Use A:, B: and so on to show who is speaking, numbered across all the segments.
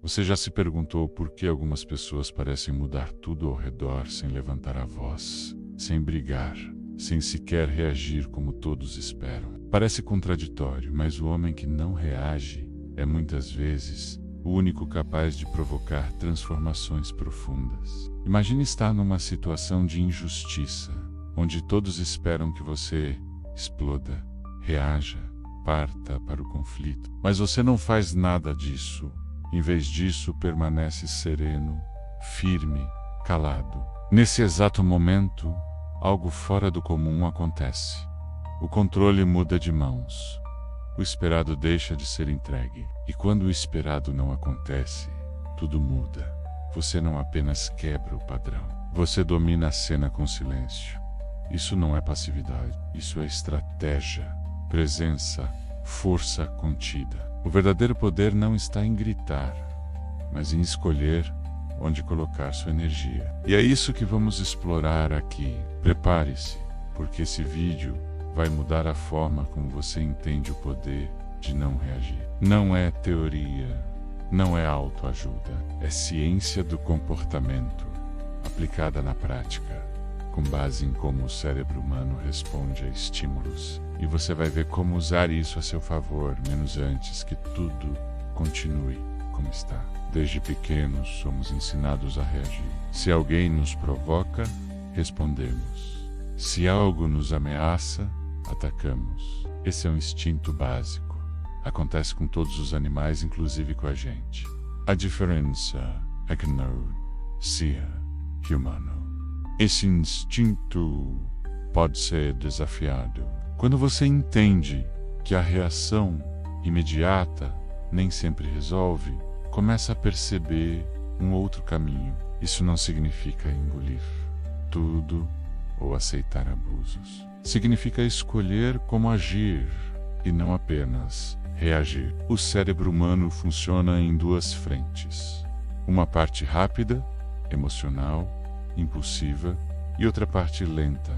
A: Você já se perguntou por que algumas pessoas parecem mudar tudo ao redor sem levantar a voz, sem brigar, sem sequer reagir como todos esperam? Parece contraditório, mas o homem que não reage é muitas vezes o único capaz de provocar transformações profundas. Imagine estar numa situação de injustiça, onde todos esperam que você exploda, reaja, parta para o conflito. Mas você não faz nada disso. Em vez disso, permanece sereno, firme, calado. Nesse exato momento, algo fora do comum acontece. O controle muda de mãos. O esperado deixa de ser entregue. E quando o esperado não acontece, tudo muda. Você não apenas quebra o padrão. Você domina a cena com silêncio. Isso não é passividade. Isso é estratégia, presença, força contida. O verdadeiro poder não está em gritar, mas em escolher onde colocar sua energia. E é isso que vamos explorar aqui. Prepare-se, porque esse vídeo vai mudar a forma como você entende o poder de não reagir. Não é teoria, não é autoajuda, é ciência do comportamento aplicada na prática, com base em como o cérebro humano responde a estímulos. E você vai ver como usar isso a seu favor, menos antes que tudo continue como está. Desde pequenos somos ensinados a reagir. Se alguém nos provoca, respondemos. Se algo nos ameaça, atacamos. Esse é um instinto básico. Acontece com todos os animais, inclusive com a gente. A diferença é que não ser humano. Esse instinto pode ser desafiado. Quando você entende que a reação imediata nem sempre resolve, começa a perceber um outro caminho. Isso não significa engolir tudo ou aceitar abusos. Significa escolher como agir e não apenas reagir. O cérebro humano funciona em duas frentes. Uma parte rápida, emocional, impulsiva, e outra parte lenta,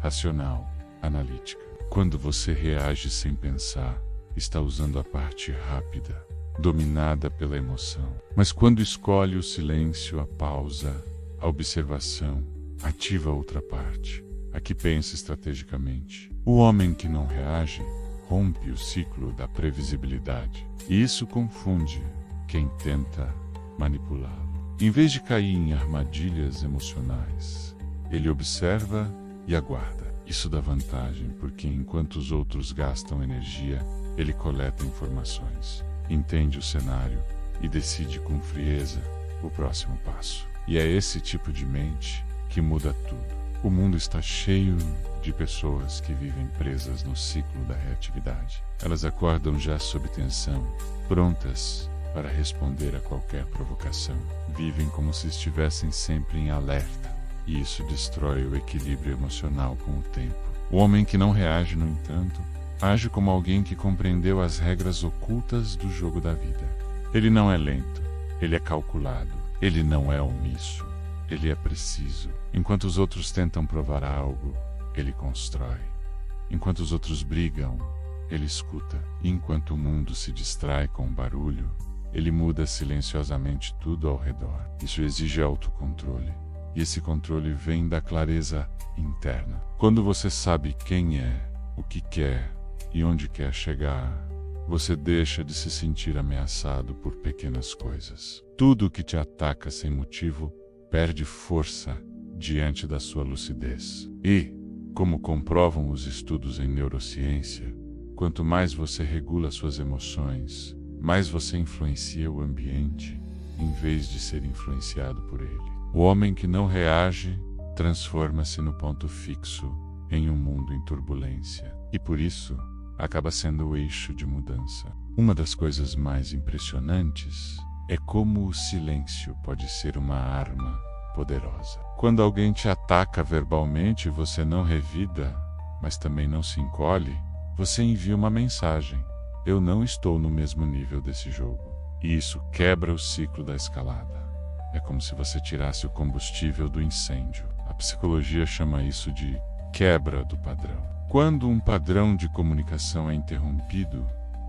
A: racional, analítica. Quando você reage sem pensar, está usando a parte rápida, dominada pela emoção. Mas quando escolhe o silêncio, a pausa, a observação, ativa a outra parte, a que pensa estrategicamente. O homem que não reage rompe o ciclo da previsibilidade. E isso confunde quem tenta manipulá-lo. Em vez de cair em armadilhas emocionais, ele observa e aguarda. Isso dá vantagem, porque enquanto os outros gastam energia, ele coleta informações, entende o cenário e decide com frieza o próximo passo. E é esse tipo de mente que muda tudo. O mundo está cheio de pessoas que vivem presas no ciclo da reatividade. Elas acordam já sob tensão, prontas para responder a qualquer provocação. Vivem como se estivessem sempre em alerta. E isso destrói o equilíbrio emocional com o tempo. O homem que não reage, no entanto, age como alguém que compreendeu as regras ocultas do jogo da vida. Ele não é lento, ele é calculado, ele não é omisso, ele é preciso. Enquanto os outros tentam provar algo, ele constrói. Enquanto os outros brigam, ele escuta. E enquanto o mundo se distrai com o barulho, ele muda silenciosamente tudo ao redor. Isso exige autocontrole. E esse controle vem da clareza interna. Quando você sabe quem é, o que quer e onde quer chegar, você deixa de se sentir ameaçado por pequenas coisas. Tudo que te ataca sem motivo perde força diante da sua lucidez. E, como comprovam os estudos em neurociência, quanto mais você regula suas emoções, mais você influencia o ambiente, em vez de ser influenciado por ele. O homem que não reage transforma-se no ponto fixo em um mundo em turbulência e, por isso, acaba sendo o eixo de mudança. Uma das coisas mais impressionantes é como o silêncio pode ser uma arma poderosa. Quando alguém te ataca verbalmente, você não revida, mas também não se encolhe, você envia uma mensagem: eu não estou no mesmo nível desse jogo. E isso quebra o ciclo da escalada. É como se você tirasse o combustível do incêndio. A psicologia chama isso de quebra do padrão. Quando um padrão de comunicação é interrompido,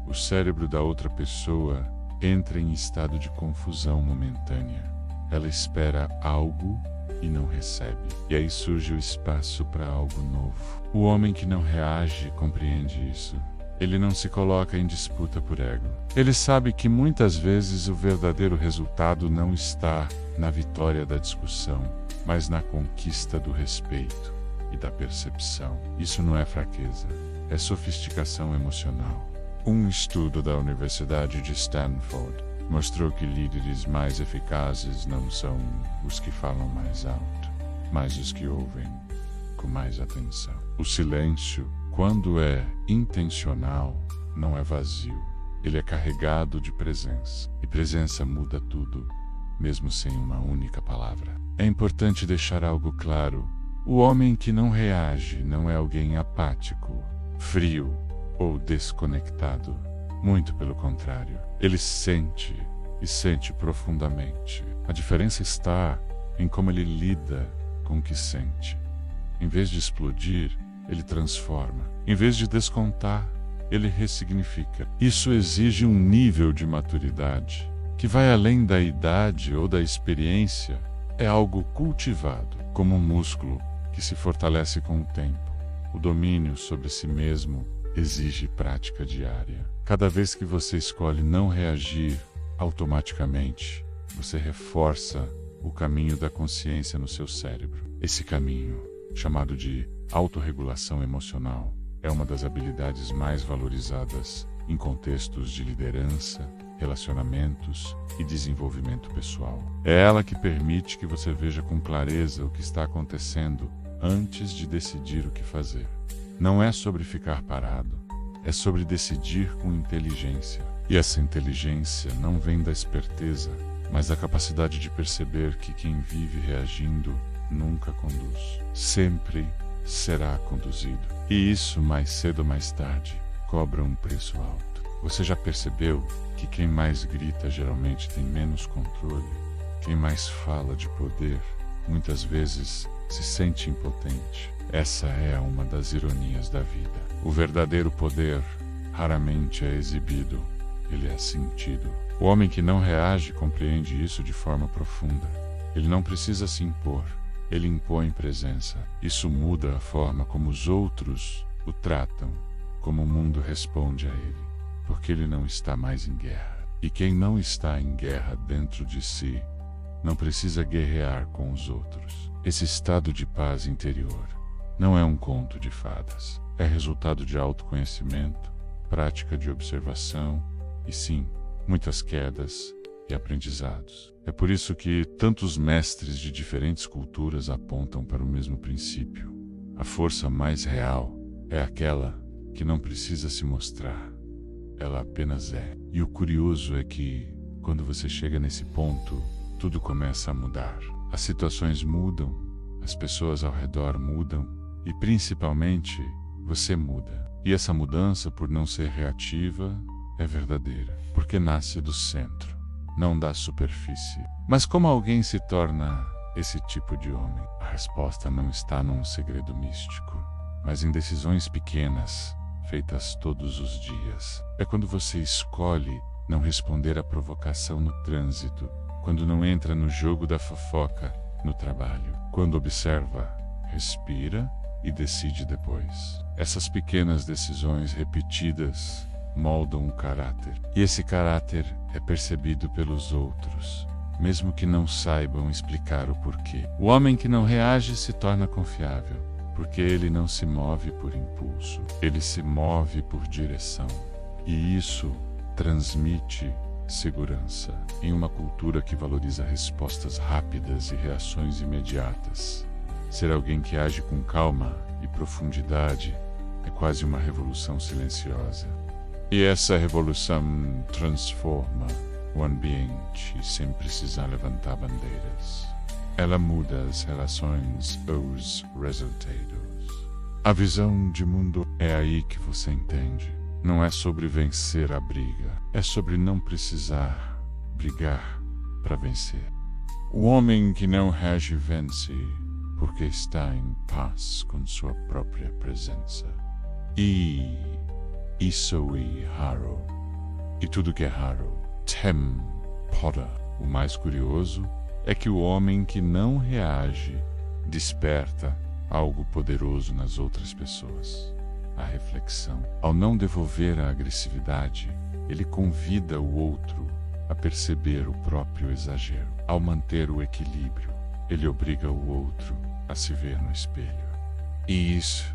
A: o cérebro da outra pessoa entra em estado de confusão momentânea. Ela espera algo e não recebe. E aí surge o espaço para algo novo. O homem que não reage compreende isso. Ele não se coloca em disputa por ego. Ele sabe que muitas vezes o verdadeiro resultado não está na vitória da discussão, mas na conquista do respeito e da percepção. Isso não é fraqueza, é sofisticação emocional. Um estudo da Universidade de Stanford mostrou que líderes mais eficazes não são os que falam mais alto, mas os que ouvem com mais atenção. O silêncio, quando é intencional, não é vazio. Ele é carregado de presença. E presença muda tudo, mesmo sem uma única palavra. É importante deixar algo claro. O homem que não reage não é alguém apático, frio ou desconectado. Muito pelo contrário. Ele sente, e sente profundamente. A diferença está em como ele lida com o que sente. Em vez de explodir, ele transforma. Em vez de descontar, ele ressignifica. Isso exige um nível de maturidade que vai além da idade ou da experiência. É algo cultivado, como um músculo que se fortalece com o tempo. O domínio sobre si mesmo exige prática diária. Cada vez que você escolhe não reagir automaticamente, você reforça o caminho da consciência no seu cérebro. Esse caminho, chamado de autorregulação emocional, é uma das habilidades mais valorizadas em contextos de liderança, relacionamentos e desenvolvimento pessoal. É ela que permite que você veja com clareza o que está acontecendo antes de decidir o que fazer. Não é sobre ficar parado, é sobre decidir com inteligência. E essa inteligência não vem da esperteza, mas da capacidade de perceber que quem vive reagindo nunca conduz. Sempre será conduzido. E isso, mais cedo ou mais tarde, cobra um preço alto. Você já percebeu que quem mais grita geralmente tem menos controle? Quem mais fala de poder, muitas vezes se sente impotente. Essa é uma das ironias da vida. O verdadeiro poder raramente é exibido, ele é sentido. O homem que não reage compreende isso de forma profunda. Ele não precisa se impor, ele impõe presença. Isso muda a forma como os outros o tratam, como o mundo responde a ele, porque ele não está mais em guerra. E quem não está em guerra dentro de si, não precisa guerrear com os outros. Esse estado de paz interior não é um conto de fadas. É resultado de autoconhecimento, prática de observação e, sim, muitas quedas e aprendizados. É por isso que tantos mestres de diferentes culturas apontam para o mesmo princípio. A força mais real é aquela que não precisa se mostrar. Ela apenas é. E o curioso é que, quando você chega nesse ponto, tudo começa a mudar. As situações mudam, as pessoas ao redor mudam e, principalmente, você muda. E essa mudança, por não ser reativa, é verdadeira, porque nasce do centro, não da superfície. Mas como alguém se torna esse tipo de homem? A resposta não está num segredo místico, mas em decisões pequenas, feitas todos os dias. É quando você escolhe não responder à provocação no trânsito, quando não entra no jogo da fofoca no trabalho, quando observa, respira e decide depois. Essas pequenas decisões repetidas moldam um caráter, e esse caráter é percebido pelos outros, mesmo que não saibam explicar o porquê. O homem que não reage se torna confiável, porque ele não se move por impulso, ele se move por direção. E isso transmite segurança em uma cultura que valoriza respostas rápidas e reações imediatas. Ser alguém que age com calma e profundidade é quase uma revolução silenciosa. E essa revolução transforma o ambiente sem precisar levantar bandeiras. Ela muda as relações, os resultados. A visão de mundo é aí que você entende. Não é sobre vencer a briga, é sobre não precisar brigar para vencer. O homem que não reage vence, porque está em paz com sua própria presença. E isso é raro. E tudo que é raro tempora. O mais curioso é que o homem que não reage desperta algo poderoso nas outras pessoas: a reflexão. Ao não devolver a agressividade, ele convida o outro a perceber o próprio exagero. Ao manter o equilíbrio, ele obriga o outro a se ver no espelho. E isso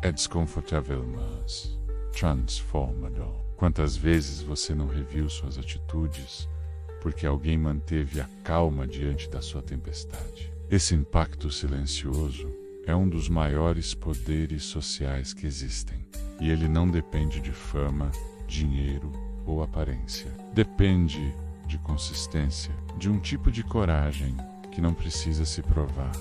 A: é desconfortável, mas transformador. Quantas vezes você não reviu suas atitudes porque alguém manteve a calma diante da sua tempestade? Esse impacto silencioso é um dos maiores poderes sociais que existem. E ele não depende de fama, dinheiro ou aparência. Depende de consistência, de um tipo de coragem que não precisa se provar,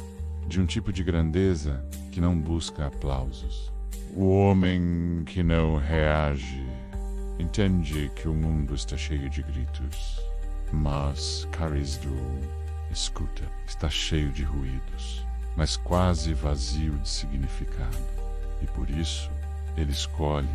A: de um tipo de grandeza que não busca aplausos. O homem que não reage entende que o mundo está cheio de gritos, mas Carisdo escuta. Está cheio de ruídos, mas quase vazio de significado. E por isso, ele escolhe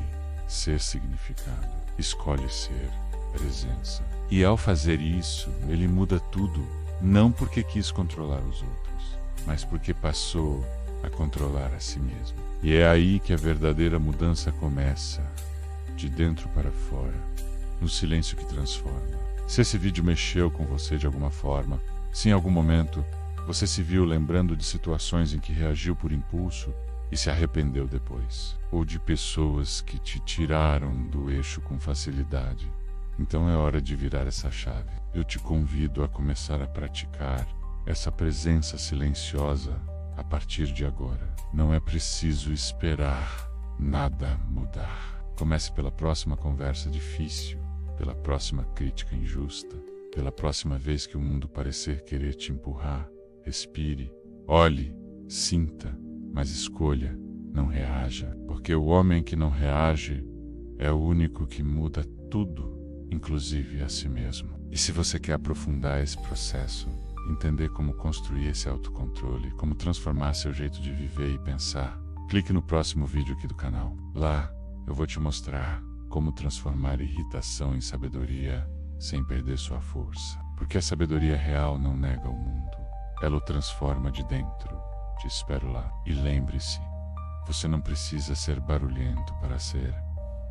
A: ser significado, escolhe ser presença. E ao fazer isso, ele muda tudo, não porque quis controlar os outros, mas porque passou a controlar a si mesmo. E é aí que a verdadeira mudança começa, de dentro para fora, no silêncio que transforma. Se esse vídeo mexeu com você de alguma forma, se em algum momento você se viu lembrando de situações em que reagiu por impulso e se arrependeu depois, ou de pessoas que te tiraram do eixo com facilidade, então é hora de virar essa chave. Eu te convido a começar a praticar essa presença silenciosa a partir de agora. Não é preciso esperar nada mudar. Comece pela próxima conversa difícil, pela próxima crítica injusta, pela próxima vez que o mundo parecer querer te empurrar. Respire, olhe, sinta, mas escolha, não reaja, porque o homem que não reage é o único que muda tudo, inclusive a si mesmo. E se você quer aprofundar esse processo, entender como construir esse autocontrole, como transformar seu jeito de viver e pensar, clique no próximo vídeo aqui do canal. Lá eu vou te mostrar como transformar irritação em sabedoria sem perder sua força. Porque a sabedoria real não nega o mundo, ela o transforma de dentro. Te espero lá. E lembre-se, você não precisa ser barulhento para ser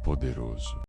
A: poderoso.